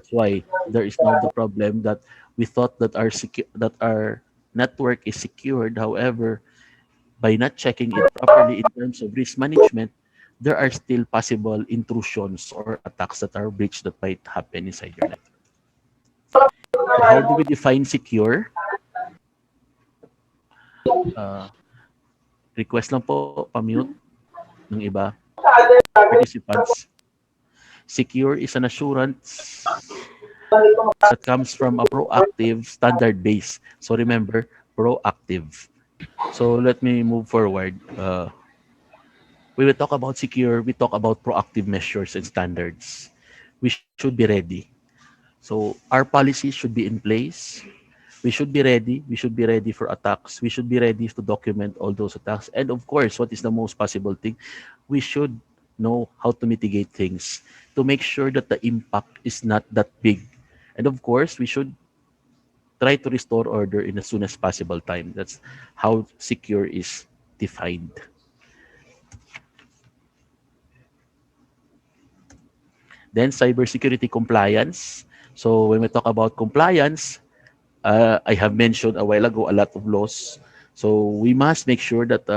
That's why there is now the problem that we thought that that our network is secured. However, by not checking it properly in terms of risk management, there are still possible intrusions or attacks that are breached that might happen inside your network. So how do we define secure? Uh, Request lang po, pa-mute ng iba participants. Secure is an assurance that comes from a proactive standard base. So remember, proactive. So let me move forward. When we talk about secure, we talk about proactive measures and standards. We should be ready. So our policies should be in place. We should be ready. We should be ready for attacks. We should be ready to document all those attacks. And of course, what is the most possible thing? We should know how to mitigate things to make sure that the impact is not that big. And of course, we should try to restore order in as soon as possible time. That's how secure is defined. Then cybersecurity compliance. So when we talk about compliance, I have mentioned a while ago a lot of laws. So we must make sure that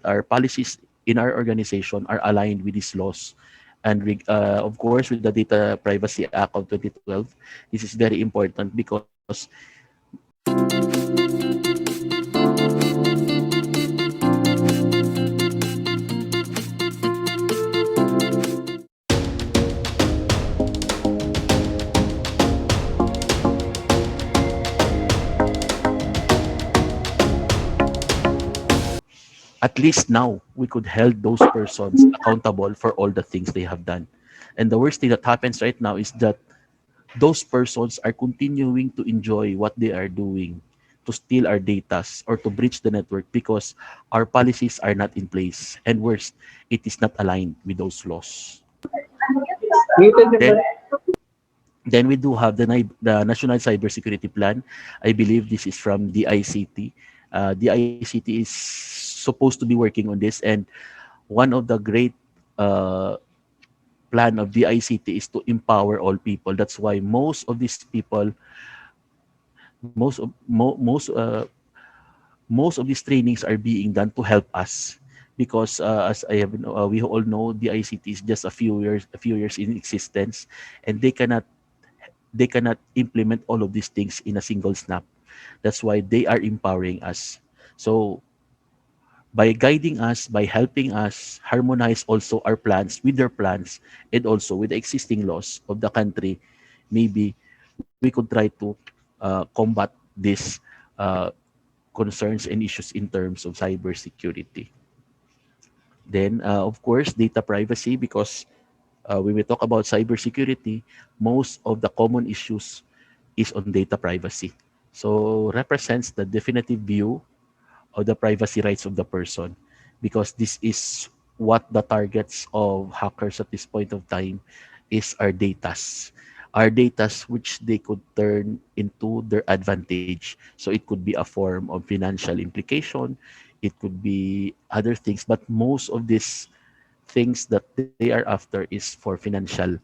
our policies in our organization are aligned with these laws. And of course, with the Data Privacy Act of 2012, this is very important because at least now we could hold those persons accountable for all the things they have done. And the worst thing that happens right now is that those persons are continuing to enjoy what they are doing to steal our data or to breach the network because our policies are not in place. And worse, it is not aligned with those laws. Then, then we do have the National Cybersecurity Plan. I believe this is from DICT. DICT is supposed to be working on this, and one of the great uh, plan of DICT is to empower all people. That's why most of these trainings are being done to help us because as we all know, DICT is just a few years in existence, and they cannot implement all of these things in a single snap. That's why they are empowering us. So by guiding us, by helping us harmonize also our plans with their plans and also with the existing laws of the country, maybe we could try to combat these uh, concerns and issues in terms of cybersecurity. Then, of course, data privacy, because when we talk about cybersecurity, most of the common issues is on data privacy. So represents the definitive view of the privacy rights of the person, because this is what the targets of hackers at this point of time is our datas which they could turn into their advantage. So it could be a form of financial implication, it could be other things, but most of these things that they are after is for financial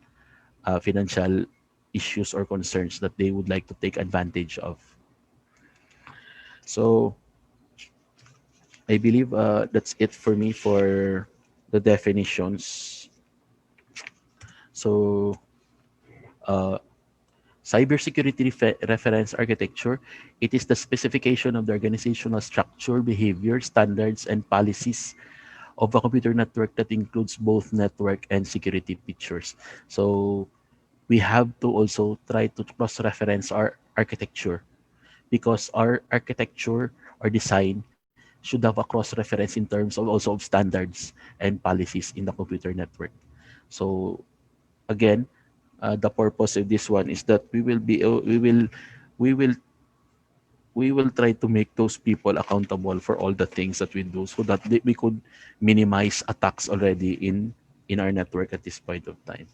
issues or concerns that they would like to take advantage of. So I believe that's it for me for the definitions. So, uh, cybersecurity reference architecture, it is the specification of the organizational structure, behavior, standards, and policies of a computer network that includes both network and security features. So, we have to also try to cross-reference our architecture because our architecture or design should have a cross-reference in terms of also of standards and policies in the computer network. So again, the purpose of this one is that we will we will try to make those people accountable for all the things that we do so that we could minimize attacks already in our network at this point of time.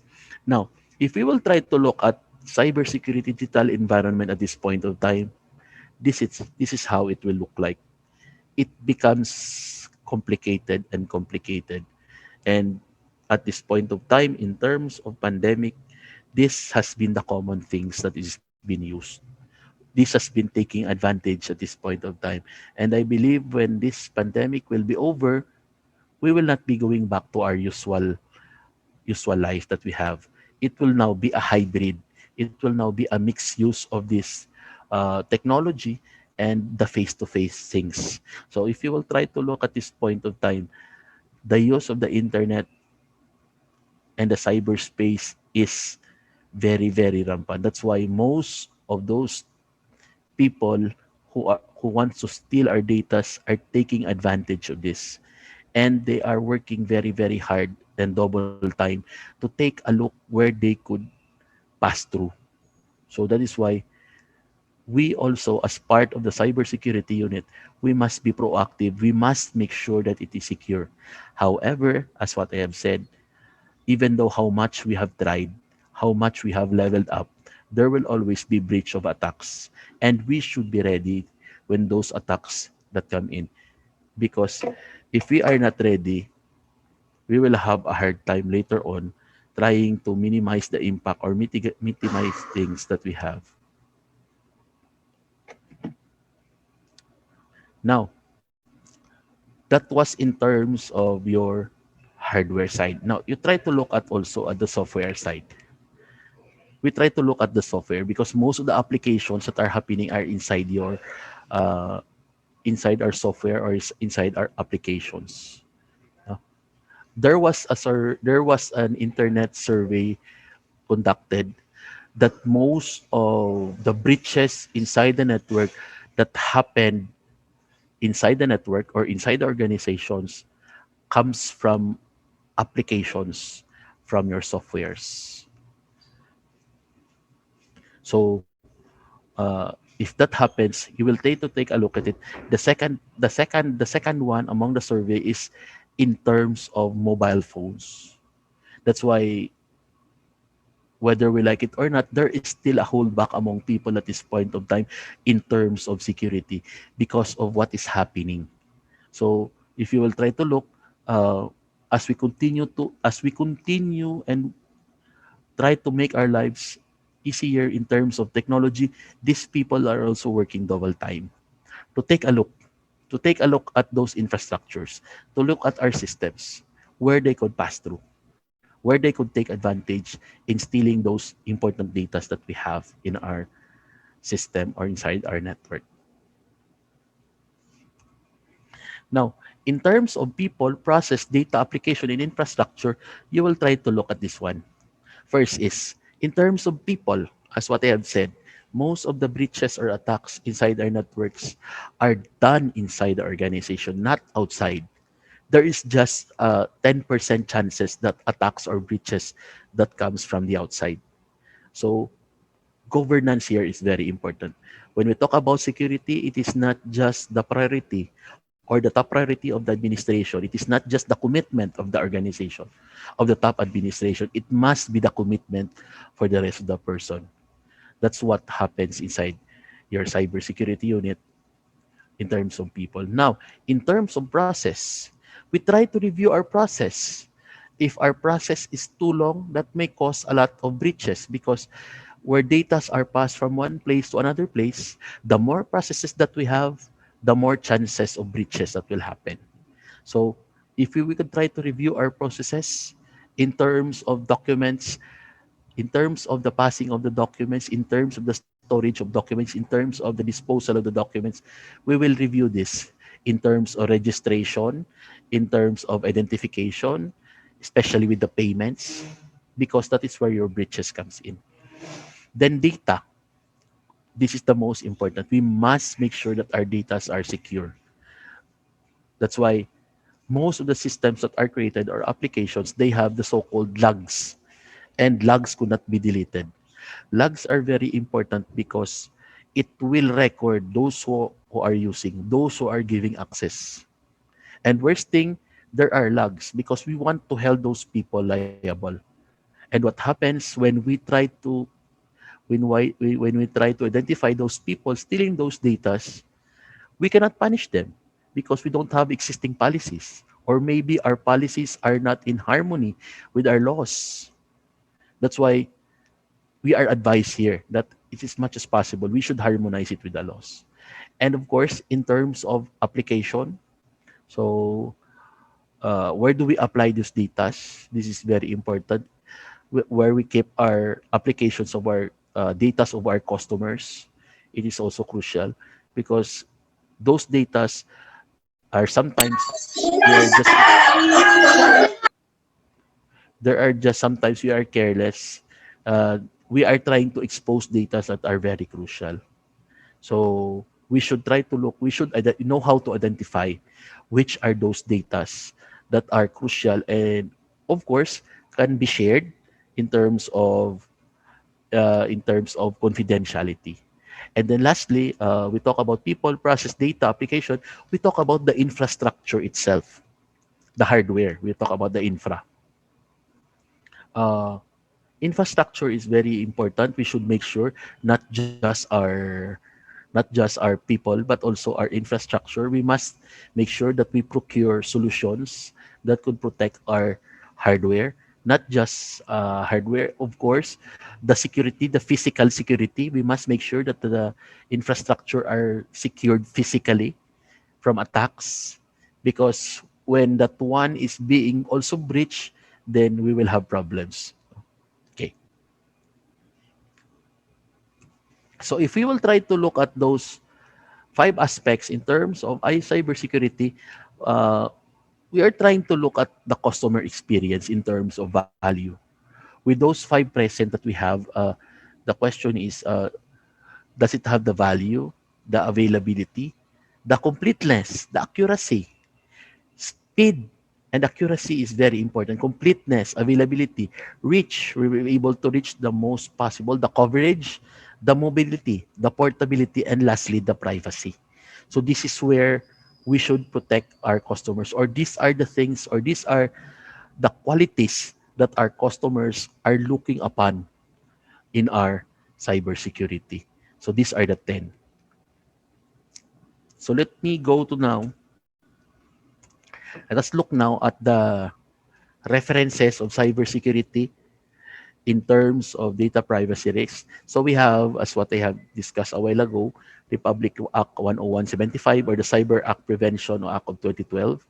Now, if we will try to look at cybersecurity digital environment at this point of time, this is how it will look like. It becomes complicated and complicated. And at this point of time, in terms of pandemic, This has been the common things that is being used. This has been taking advantage at this point of time. And I believe when this pandemic will be over, we will not be going back to our usual life that we have. It will now be a hybrid. It will now be a mixed use of this technology and the face-to-face things. So if you will try to look at this point of time, the use of the internet and the cyberspace is very, very rampant. That's why most of those people who want to steal our data are taking advantage of this, and they are working very, very hard and double time to take a look where they could pass through. So that is why we also, as part of the cybersecurity unit, we must be proactive. We must make sure that it is secure. However, as what I have said, even though how much we have tried, how much we have leveled up, there will always be breach of attacks. And we should be ready when those attacks that come in. Because if we are not ready, we will have a hard time later on trying to minimize the impact or minimize things that we have. Now, that was in terms of your hardware side. Now, you try to look at also at the software side. We try to look at the software because most of the applications that are happening are inside your uh, inside our software or inside our applications. Uh, there was an internet survey conducted that most of the breaches inside the network that happened inside the network or inside the organizations comes from applications from your softwares. So if that happens, you will take a look at it. The second one among the survey is in terms of mobile phones. That's why whether we like it or not, there is still a holdback among people at this point of time in terms of security because of what is happening. So if you will try to look, uh, as we continue and try to make our lives easier in terms of technology, these people are also working double time to take a look, to take a look at those infrastructures, to look at our systems, where they could pass through, where they could take advantage in stealing those important data that we have in our system or inside our network. Now, in terms of people, process, data, application, and infrastructure, you will try to look at this one. First is, in terms of people, as what I have said, most of the breaches or attacks inside our networks are done inside the organization, not outside. There is just 10% chances that attacks or breaches that comes from the outside. So governance here is very important. When we talk about security, it is not just the priority or the top priority of the administration. It is not just the commitment of the organization, of the top administration. It must be the commitment for the rest of the person. That's what happens inside your cybersecurity unit in terms of people. Now, in terms of process, we try to review our process. If our process is too long, that may cause a lot of breaches because where data are passed from one place to another place, the more processes that we have, the more chances of breaches that will happen. So if we could try to review our processes in terms of documents, in terms of the passing of the documents, in terms of the storage of documents, in terms of the disposal of the documents, we will review this in terms of registration, in terms of identification, especially with the payments, because that is where your breaches comes in. Then data. This is the most important. We must make sure that our data are secure. That's why most of the systems that are created or applications, they have the so-called logs, and logs could not be deleted. Logs are very important because it will record those who are using, those who are giving access. And worst thing, there are logs because we want to hold those people liable. And what happens when we try to identify those people stealing those data, we cannot punish them because we don't have existing policies. Or maybe our policies are not in harmony with our laws. That's why we are advised here that it is much as possible we should harmonize it with the laws. And of course, in terms of application, so where do we apply these data? This is very important. Where we keep our applications of our data of our customers, it is also crucial because those data are sometimes we are just there are just sometimes we are careless. Uh, we are trying to expose data that are very crucial. So we should try to look, we should know how to identify which are those datas that are crucial and of course can be shared in terms of confidentiality. And then lastly, we talk about people, process, data, application. We talk about the infrastructure itself, the hardware. We talk about the infra. Uh, Infrastructure is very important. We should make sure not just our people but also our infrastructure. We must make sure that we procure solutions that could protect our hardware, not just hardware, of course, the security, the physical security. We must make sure that the infrastructure are secured physically from attacks because when that one is being also breached, then we will have problems. Okay. So if we will try to look at those five aspects in terms of cybersecurity, uh, we are trying to look at the customer experience in terms of value. With those five present that we have, the question is, does it have the value, the availability, the completeness, the accuracy, speed, and accuracy is very important. Completeness, availability, reach. We will be able to reach the most possible, the coverage, the mobility, the portability, and lastly, the privacy. So this is where we should protect our customers, or these are the things, or these are the qualities that our customers are looking upon in our cybersecurity. So these are the 10. So let me go to now. Let us look now at the references of cybersecurity in terms of data privacy risks. So we have, as what I have discussed a while ago, Republic Act 10175 or the Cyber Act Prevention or Act of 2012,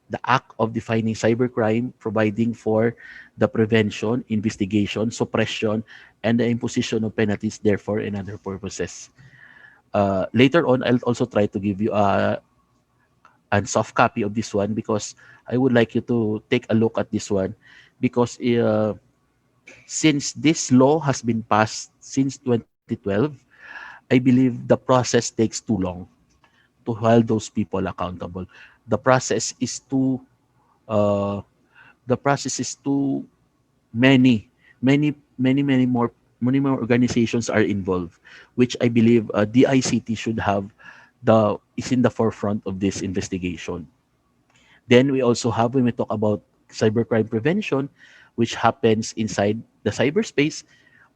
the act of defining cybercrime, providing for the prevention, investigation, suppression, and the imposition of penalties, therefore, and other purposes. Later on, I'll also try to give you a soft copy of this one because I would like you to take a look at this one because since this law has been passed since 2012, I believe the process takes too long to hold those people accountable. The process is too uh, the process is too many, many more organizations are involved, which I believe DICT should have the is in the forefront of this investigation. Then we also have when we talk about cybercrime prevention, which happens inside the cyberspace.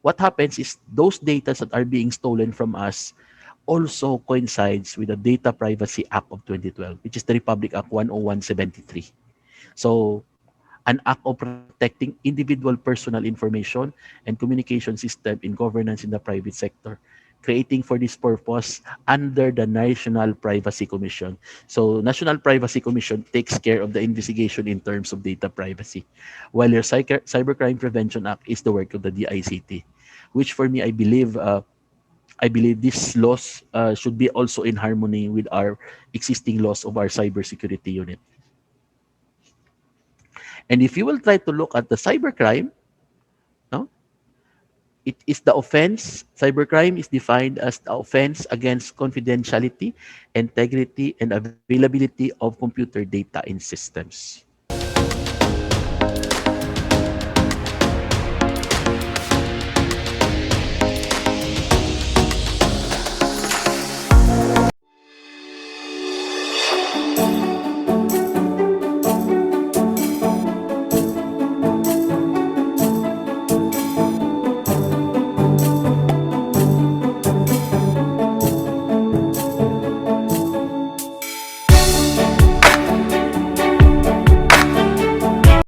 What happens is those data that are being stolen from us also coincides with the Data Privacy Act of 2012, which is the Republic Act 10173. So an act of protecting individual personal information and communication system in governance in the private sector, creating for this purpose under the National Privacy Commission. So National Privacy Commission takes care of the investigation in terms of data privacy, while your Cybercrime Prevention Act is the work of the DICT, which for me, I believe these laws should be also in harmony with our existing laws of our cybersecurity unit. And if you will try to look at the cybercrime, no, it is the offense. Cybercrime is defined as the offense against confidentiality, integrity, and availability of computer data in systems.